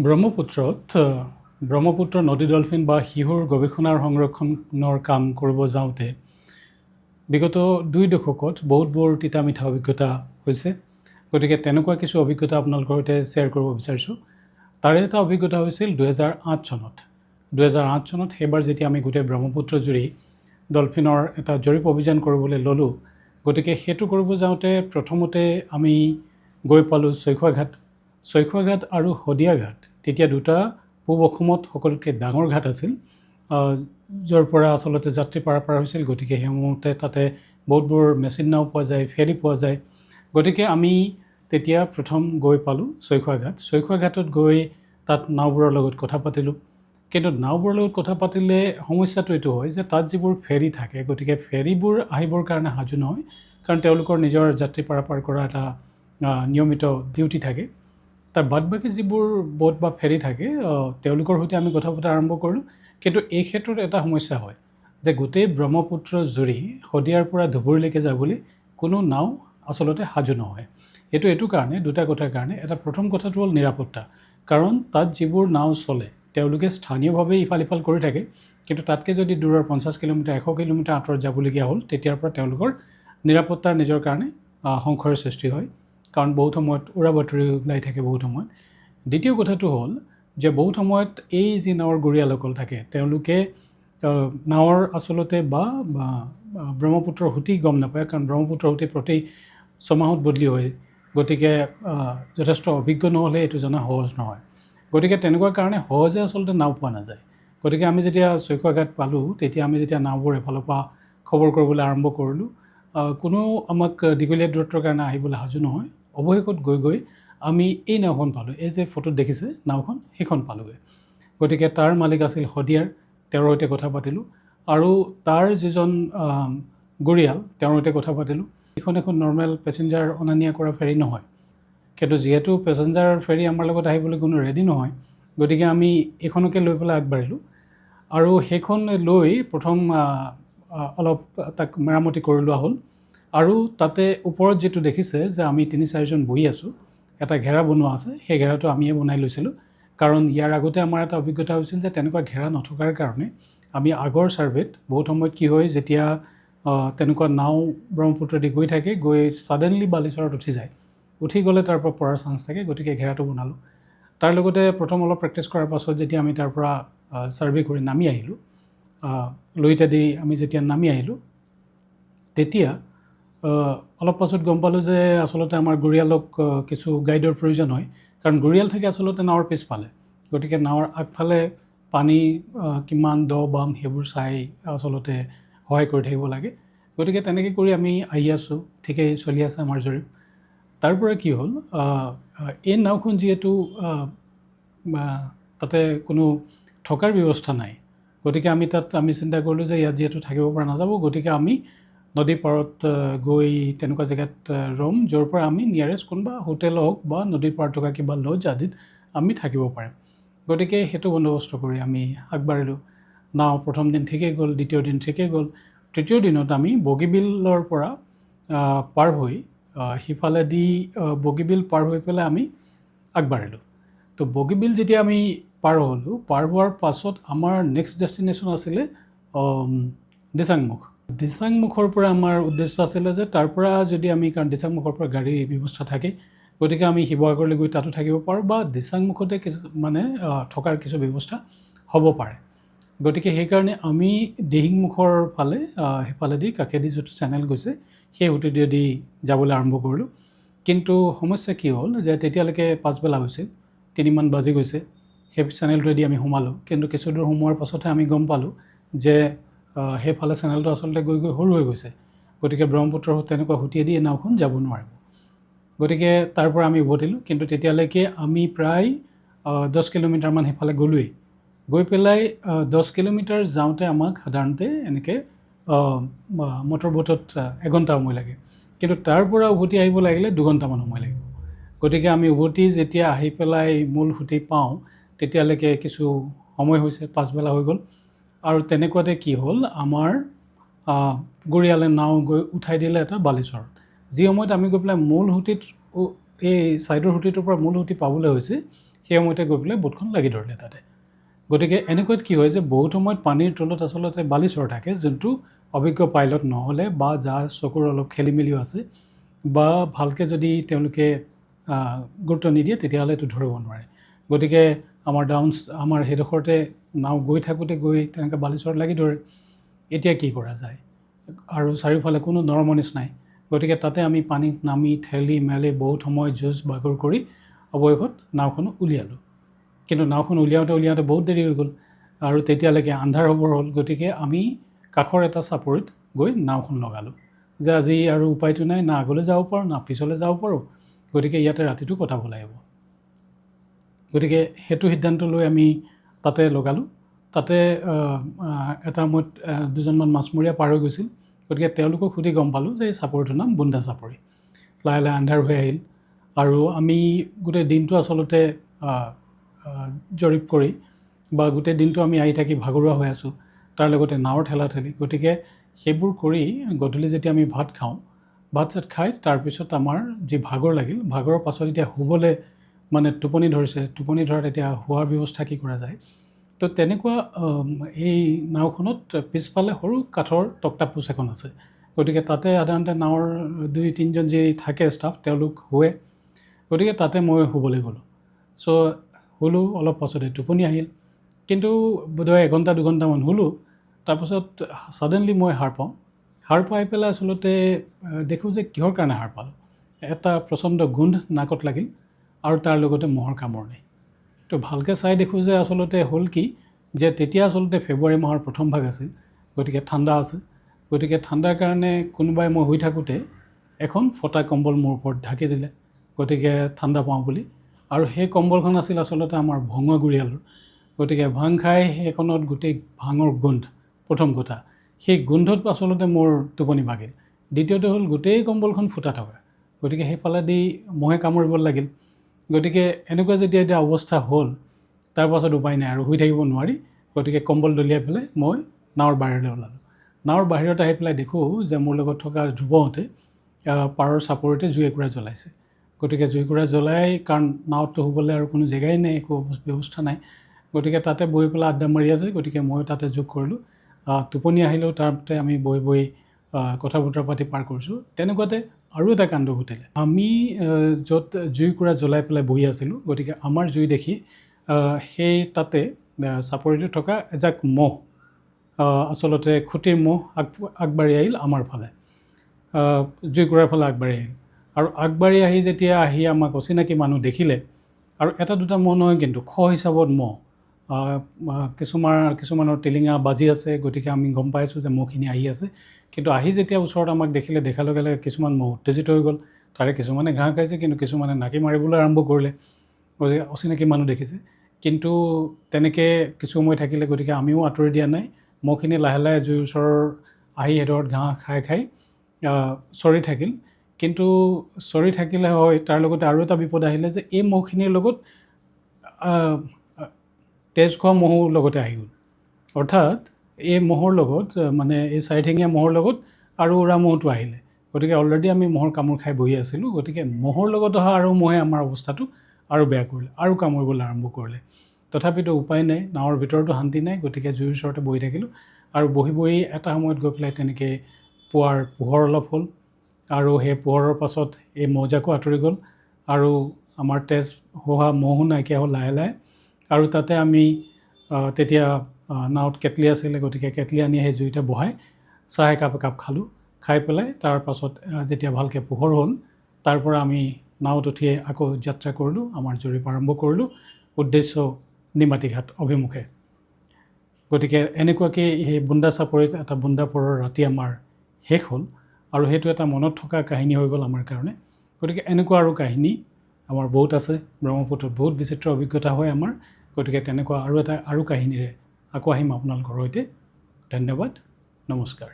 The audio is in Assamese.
ব্ৰহ্মপুত্ৰ নদী ডলফিন বা শিহুৰ গৱেষণাৰ সংৰক্ষণৰ কাম কৰিব যাওঁতে বিগত 2 দশকত বহুতবোৰ তিতা মিঠা অভিজ্ঞতা হৈছে। গতিকে তেনেকুৱা কিছু অভিজ্ঞতা আপোনালোকৰ সৈতে শ্বেয়াৰ কৰিব বিচাৰিছোঁ। তাৰে এটা অভিজ্ঞতা হৈছিল 2008 চনত। 2008 চনত সেইবাৰ যেতিয়া আমি গোটেই ব্ৰহ্মপুত্ৰ জুৰি ডলফিনৰ এটা জৰীপ অভিযান কৰিবলৈ ল'লোঁ, গতিকে সেইটো কৰিব যাওঁতে প্ৰথমতে আমি গৈ পালোঁ চৈখোৱা ঘাট আৰু শদিয়া ঘাট। তেতিয়া দুটা পূব অসমত সকলোতকৈ ডাঙৰ ঘাট আছিল, য'ৰ পৰা আচলতে যাত্ৰী পাৰাপাৰ হৈছিল। গতিকে সেইসমূহতে তাতে বহুতবোৰ মেচিন নাও পোৱা যায়, ফেৰী পোৱা যায়। গতিকে আমি তেতিয়া প্ৰথম গৈ পালোঁ চৈখোৱা ঘাটত গৈ তাত নাওবোৰৰ লগত কথা পাতিলোঁ। কিন্তু নাওবোৰৰ লগত কথা পাতিলে সমস্যাটো এইটো হয় যে তাত যিবোৰ ফেৰী থাকে, গতিকে ফেৰীবোৰ আহিবৰ কাৰণে সাজু নহয়, কাৰণ তেওঁলোকৰ নিজৰ যাত্ৰী পাৰাপাৰ কৰা এটা নিয়মিত ডিউটি থাকে। তাৰ বাদ বাকী যিবোৰ বোট বা ফেৰী থাকে, তেওঁলোকৰ সৈতে আমি কথা পতা আৰম্ভ কৰিলোঁ। কিন্তু এই ক্ষেত্ৰত এটা সমস্যা হয় যে গোটেই ব্ৰহ্মপুত্ৰ জুৰি শদিয়াৰ পৰা ধুবুৰীলৈকে যাবলৈ কোনো নাও আচলতে সাজু নহয়। এইটো কাৰণে দুটা কথাৰ কাৰণে। এটা প্ৰথম কথাটো হ'ল নিৰাপত্তা, কাৰণ তাত যিবোৰ নাও চলে তেওঁলোকে স্থানীয়ভাৱে ইফাল সিফাল কৰি থাকে, কিন্তু তাতকৈ যদি দূৰৰ 50 কিলোমিটাৰ 100 কিলোমিটাৰ আঁতৰত যাবলগীয়া হ'ল, তেতিয়াৰ পৰা তেওঁলোকৰ নিৰাপত্তাৰ নিজৰ কাৰণে সংশয়ৰ সৃষ্টি হয়, কাৰণ বহুত সময়ত উৰা বাতৰি ওলাই থাকে বহুত সময়ত। দ্বিতীয় কথাটো হ'ল যে বহুত সময়ত এই যি নাৱৰ গৰিয়ালসকল থাকে, তেওঁলোকে নাৱৰ আচলতে বা ব্ৰহ্মপুত্ৰৰ সুঁতি গম নাপায়, কাৰণ ব্ৰহ্মপুত্ৰৰ সুঁতি প্ৰতি ছমাহত বদলি হয়। গতিকে যথেষ্ট অভিজ্ঞ নহ'লে এইটো জনা সহজ নহয়। গতিকে তেনেকুৱা কাৰণে সহজে আচলতে নাও পোৱা নাযায়। গতিকে আমি যেতিয়া চৈখোৱা ঘাট পালোঁ, তেতিয়া আমি যেতিয়া নাওবোৰ এফালৰ পৰা খবৰ কৰিবলৈ আৰম্ভ কৰিলোঁ, কোনো আমাক দীঘলীয়া দূৰত্বৰ কাৰণে আহিবলৈ সাজু নহয়। অৱশেষত গৈ আমি এই নাওখন পালোঁ, এই যে ফটোত দেখিছে নাওখন, সেইখন পালোঁগৈ। গতিকে তাৰ মালিক আছিল শদিয়াৰ, তেওঁৰ সৈতে কথা পাতিলোঁ। আৰু তাৰ যিজন গৰিয়াল, তেওঁৰ সৈতে কথা পাতিলোঁ। এইখন এখন নৰ্মেল পেচেঞ্জাৰ অনা নিয়া কৰা ফেৰী নহয়, কিন্তু যিহেতু পেচেঞ্জাৰ ফেৰী আমাৰ লগত আহিবলৈ কোনো ৰেডি নহয়, গতিকে আমি এইখনকে লৈ পেলাই আগবাঢ়িলোঁ। আৰু সেইখন লৈ প্ৰথম অলপ তাক মেৰামতি কৰি লোৱা হ'ল। আৰু তাতে ওপৰত যিটো দেখিছে যে আমি 3-4জন বহি আছোঁ, এটা ঘেৰা বনোৱা আছে, সেই ঘেৰাটো আমিয়ে বনাই লৈছিলোঁ। কাৰণ ইয়াৰ আগতে আমাৰ এটা অভিজ্ঞতা হৈছিল যে তেনেকুৱা ঘেৰা নথকাৰ কাৰণে আমি আগৰ ছাৰ্ভেত বহুত সময়ত কি হয়, যেতিয়া তেনেকুৱা নাও ব্ৰহ্মপুত্ৰদি গৈ থাকে, গৈ ছাডেনলি বালিচৰত উঠি গ'লে তাৰ পৰা পৰাৰ চান্স থাকে। গতিকে ঘেৰাটো বনালোঁ। তাৰ লগতে প্ৰথম অলপ প্ৰেক্টিছ কৰাৰ পাছত যেতিয়া আমি তাৰ পৰা ছাৰ্ভে কৰি নামি আহিলোঁ, লুইতেদি আমি যেতিয়া নামি আহিলোঁ, তেতিয়া অলপ পাছত গম পালোঁ যে আচলতে আমাৰ গৰিয়ালক কিছু গাইডৰ প্ৰয়োজন হয়, কাৰণ গৰিয়াল থাকে আচলতে নাৱৰ পিছফালে। গতিকে নাৱৰ আগফালে পানী কিমান দ বাম সেইবোৰ চাই আচলতে সহায় কৰি থাকিব লাগে। গতিকে তেনেকৈ কৰি আমি আহি আছোঁ, ঠিকেই চলি আছে আমাৰ জৰীপ। তাৰ পৰা কি হ'ল, এই নাওখন যিহেতু তাতে কোনো থকাৰ ব্যৱস্থা নাই, গতিকে আমি চিন্তা কৰিলোঁ যে ইয়াত যিহেতু থাকিব পৰা নাযাব, গতিকে আমি নদী পাৰত গৈ তেনেকুৱা জেগাত ৰ'ম, য'ৰ পৰা আমি নিয়াৰেষ্ট কোনোবা হোটেল হওক বা নদীৰ পাৰত থকা কিবা লজ আদিত আমি থাকিব পাৰিম। গতিকে সেইটো বন্দবস্ত কৰি আমি আগবাঢ়িলোঁ। নাও প্ৰথম দিন ঠিকেই গ'ল, দ্বিতীয় দিন ঠিকেই গ'ল। তৃতীয় দিনত আমি বগীবিলৰ পৰা পাৰ হৈ সিফালেদি বগীবিল পাৰ হৈ পেলাই আমি আগবাঢ়িলোঁ। তো বগীবিল যেতিয়া আমি পাৰ হ'লোঁ, পাৰ হোৱাৰ পাছত আমাৰ নেক্সট ডেষ্টিনেশ্যন আছিলে দিচাংমুখৰ পৰা আমাৰ উদ্দেশ্য আছিলে যে তাৰ পৰা যদি আমি, কাৰণ দিচাংমুখৰ পৰা গাড়ীৰ ব্যৱস্থা থাকে, গতিকে আমি শিৱসাগৰলৈ গৈ তাতো থাকিব পাৰোঁ, বা দিচাংমুখতে থকাৰ কিছু ব্যৱস্থা হ'ব পাৰে। গতিকে সেইকাৰণে আমি দিহিংমুখৰ ফালে সেইফালেদি কাষেদি যিটো চেনেল গৈছে সেই সোঁতেদি যাবলৈ আৰম্ভ কৰিলোঁ। কিন্তু সমস্যা কি হ'ল যে তেতিয়ালৈকে পাছবেলা হৈছিল, 3মান বাজি গৈছে। সেই চেনেলটোৱেদি আমি সোমালোঁ, কিন্তু কিছু দূৰ সোমোৱাৰ পাছতহে আমি গম পালোঁ যে সেইফালে চেনেলটো আচলতে গৈ সৰু হৈ গৈছে। গতিকে ব্ৰহ্মপুত্ৰৰ তেনেকুৱা সুঁতিয়েদি এই নাওখন যাব নোৱাৰিব। গতিকে তাৰ পৰা আমি উভতিলোঁ। কিন্তু তেতিয়ালৈকে আমি প্ৰায় 10 কিলোমিটাৰমান সেইফালে গ'লোৱেই। গৈ পেলাই 10 কিলোমিটাৰ যাওঁতে আমাক সাধাৰণতে এনেকৈ মটৰ বোটত 1 ঘণ্টা সময় লাগে, কিন্তু তাৰ পৰা উভতি আহিব লাগিলে 2 ঘণ্টামান সময় লাগিব। গতিকে আমি উভতি যেতিয়া আহি পেলাই মূল সুঁতি পাওঁ, তেতিয়ালৈকে কিছু সময় হৈছে, পাছবেলা হৈ গ'ল। আৰু তেনেকুৱাতে কি হ'ল, আমাৰ গৰিয়ালে নাও গৈ উঠাই দিলে এটা বালিচৰত। যি সময়ত আমি গৈ পেলাই মূল সুঁতিত, এই ছাইডৰ সুঁতিটোৰ পৰা মূল সুঁতি পাবলৈ হৈছে, সেই সময়তে গৈ পেলাই বোটখন লাগি ধৰিলে তাতে। গতিকে এনেকুৱাত কি হয় যে বহুত সময়ত পানীৰ তলত আচলতে বালিচৰ থাকে, যোনটো অভিজ্ঞ পাইলট নহ'লে বা যাৰ চকুৰ অলপ খেলি মেলিও আছে বা ভালকৈ যদি তেওঁলোকে গুৰুত্ব নিদিয়ে তেতিয়াহ'লে এইটো ধৰিব নোৱাৰে। গতিকে আমাৰ সেইডোখৰতে নাও গৈ থাকোঁতে তেনেকৈ বালিচৰত লাগি ধৰে। এতিয়া কি কৰা যায়? আৰু চাৰিওফালে কোনো নৰমনিচ নাই। গতিকে তাতে আমি পানীত নামি ঠেলি মেলি বহুত সময় যুঁজ বাগৰ কৰি অৱশেষত নাওখন উলিয়ালোঁ। কিন্তু নাওখন উলিয়াওঁতে বহুত দেৰি হৈ গ'ল আৰু তেতিয়ালৈকে আন্ধাৰ হ'বৰ হ'ল। গতিকে আমি কাষৰ এটা চাপৰিত গৈ নাওখন লগালোঁ যে আজি আৰু উপায়টো নাই, না আগলৈ যাব পাৰোঁ না পিছলৈ যাব পাৰোঁ, গতিকে ইয়াতে ৰাতিটো কটাব লাগিব। গতিকে সেইটো সিদ্ধান্ত লৈ আমি তাতে লগালোঁ। তাতে এটা সময়ত দুজনমান মাছমৰীয়া পাৰ হৈ গৈছিল। গতিকে তেওঁলোকক সুধি গম পালোঁ যে এই চাপৰিটোৰ নাম বুন্দা চাপৰি। লাহে লাহে আন্ধাৰ হৈ আহিল আৰু আমি গোটেই দিনটো আচলতে জৰীপ কৰি বা গোটেই দিনটো আমি আহি থাকি ভাগৰুৱা হৈ আছোঁ, তাৰ লগতে নাৱৰ ঠেলাঠেলি। গতিকে সেইবোৰ কৰি গধূলি যেতিয়া আমি ভাত খাওঁ, ভাত চাত খাই তাৰপিছত আমাৰ যি ভাগৰ লাগিল, ভাগৰৰ পাছত এতিয়া শুবলৈ মানে টোপনি ধৰিছে। টোপনি ধৰাত এতিয়া শোৱাৰ ব্যৱস্থা কি কৰা যায়? তো তেনেকুৱা এই নাওখনত পিছফালে সৰু কাঠৰ তক্তাপোচ এখন আছে। গতিকে তাতে সাধাৰণতে নাৱৰ 2-3জন যি থাকে ষ্টাফ তেওঁলোক শুৱে। গতিকে তাতে মই শুবলৈ গ'লোঁ। চ' শুলোঁ, অলপ পাছতে টোপনি আহিল। কিন্তু বোধহয় 1-2 ঘণ্টামান শুলোঁ। তাৰপাছত ছাডেনলি মই সাৰ পাওঁ। সাৰ পাই পেলাই আচলতে দেখোঁ যে কিহৰ কাৰণে সাৰ পালোঁ। এটা প্ৰচণ্ড গোন্ধ নাকত লাগিল আৰু তাৰ লগতে মহৰ কামোৰণি। তো ভালকৈ চাই দেখোঁ যে আচলতে হ'ল কি যে তেতিয়া আচলতে ফেব্ৰুৱাৰী মাহৰ প্ৰথম ভাগ আছিল। গতিকে ঠাণ্ডা আছে। গতিকে ঠাণ্ডাৰ কাৰণে কোনোবাই মই শুই থাকোঁতে এখন ফটা কম্বল মোৰ ওপৰত ঢাকি দিলে, গতিকে ঠাণ্ডা পাওঁ বুলি। আৰু সেই কম্বলখন আছিল আচলতে আমাৰ ভঙা গুৰিয়ালৰ। গতিকে ভাং খাই সেইখনত গোটেই ভাঙৰ গোন্ধ প্ৰথম কথা। সেই গোন্ধত আচলতে মোৰ টোপনি ভাগিল। দ্বিতীয়তে হ'ল গোটেই কম্বলখন ফুটা থকা। গতিকে সেইফালেদি মহে কামুৰিব লাগিল। গতিকে এনেকুৱা যেতিয়া এতিয়া অৱস্থা হ'ল, তাৰপাছত উপায় নাই আৰু শুই থাকিব নোৱাৰি। গতিকে কম্বল দলিয়াই পেলাই মই নাৱৰ বাহিৰলৈ ওলালোঁ। নাৱৰ বাহিৰত আহি পেলাই দেখোঁ যে মোৰ লগত থকা ধ্ৰুৱহঁতে পাৰৰ চাপৰিতে জুই একুৰা জ্বলাইছে। গতিকে জুইকুৰা জ্বলাই, কাৰণ নাৱতটো শুবলৈ আৰু কোনো জেগাই নাই, একো ব্যৱস্থা নাই। গতিকে তাতে বহি পেলাই আড্ডা মাৰি আছে। গতিকে মই তাতে যোগ কৰিলোঁ। টোপনি আহিলেও তাতে আমি বহি কথা বতৰা পাতি পাৰ কৰিছোঁ। তেনেকুৱাতে আৰু এটা কাণ্ড ঘটিলে। আমি য'ত জুইকুৰা জ্বলাই পেলাই বহি আছিলোঁ, গতিকে আমাৰ জুই দেখি সেই তাতে চাপৰিটো থকা এজাক মহ, আচলতে খুঁটিৰ মহ আগবাঢ়ি আহিল আমাৰ ফালে, জুইকুৰাৰ ফালে আগবাঢ়ি আহিল। আৰু আগবাঢ়ি যেতিয়া আমাক অচিনাকি মানুহ দেখিলে, আৰু 1-2টা মহ নহয় কিন্তু শ হিচাপত মহ, কিছুমানৰ টিলিঙা বাজি আছে। গতিকে আমি গম পাইছোঁ যে মহখিনি আহি আছে। কিন্তু যেতিয়া ওচৰত আমাক দেখাৰ লগে লগে কিছুমান মহ উত্তেজিত হৈ গ'ল। তাৰে কিছুমানে ঘাঁহ খাইছে, কিন্তু কিছুমানে নাকি মাৰিবলৈ আৰম্ভ কৰিলে। গতিকে অচিনাকি মানুহ দেখিছে। কিন্তু তেনেকৈ কিছু সময় থাকিলে, গতিকে আমিও আঁতৰি দিয়া নাই। মহখিনি লাহে লাহে জুইৰ ওচৰৰ আহি এডোখৰত ঘাঁহ খাই চৰি থাকিল। কিন্তু চৰি থাকিলে হয়, তাৰ লগতে আৰু এটা বিপদ আহিলে যে এই মহখিনিৰ লগত তেজ খোৱা মহো লগতে আহি গ'ল। অৰ্থাৎ এই মহৰ লগত, মানে এই 4-ঠেঙীয়া মহৰ লগত আৰু উৰা মহটো আহিলে। গতিকে অলৰেডি আমি মহৰ কামোৰ খাই বহি আছিলোঁ। গতিকে মহৰ লগত অহা আৰু মহে আমাৰ অৱস্থাটো আৰু বেয়া কৰিলে, আৰু কামুৰিবলৈ আৰম্ভ কৰিলে। তথাপিতো উপায় নাই, নাৱৰ ভিতৰতো শান্তি নাই। গতিকে জুইৰ ওচৰতে বহি থাকিলোঁ। আৰু বহি এটা সময়ত গৈ পেলাই তেনেকৈ পুৱাৰ পোহৰ অলপ হ'ল, আৰু সেই পোহৰৰ পাছত এই মহজাকো আঁতৰি গ'ল আৰু আমাৰ তেজ হোৱা মহো নাইকিয়া হ'ল লাহে লাহে। আৰু তাতে আমি তেতিয়া নাৱত কেটলি আছিলে। গতিকে কেটলি আনি সেই জুইতে বহাই চাহ একাপ খালোঁ। খাই পেলাই তাৰ পাছত যেতিয়া ভালকৈ পোহৰ হ'ল, তাৰ পৰা আমি নাৱত উঠিয়ে আকৌ যাত্ৰা কৰিলোঁ, আমাৰ জৰীপ আৰম্ভ কৰিলোঁ, উদ্দেশ্য নিমাতীঘাট অভিমুখে। গতিকে এনেকুৱাকৈ সেই বুন্দা চাপৰিত এটা বুন্দা পৰৰ ৰাতি আমাৰ শেষ হ'ল। আৰু সেইটো এটা মনত থকা কাহিনী হৈ গ'ল আমাৰ কাৰণে। গতিকে এনেকুৱা আৰু কাহিনী আমাৰ বহুত আছে। ব্ৰহ্মপুত্ৰত বহুত বিচিত্ৰ অভিজ্ঞতা হয় আমাৰ। গতিকে তেনেকুৱা আৰু কাহিনীৰে আকৌ আহিম আপোনালোকৰ সৈতে। ধন্যবাদ, নমস্কাৰ।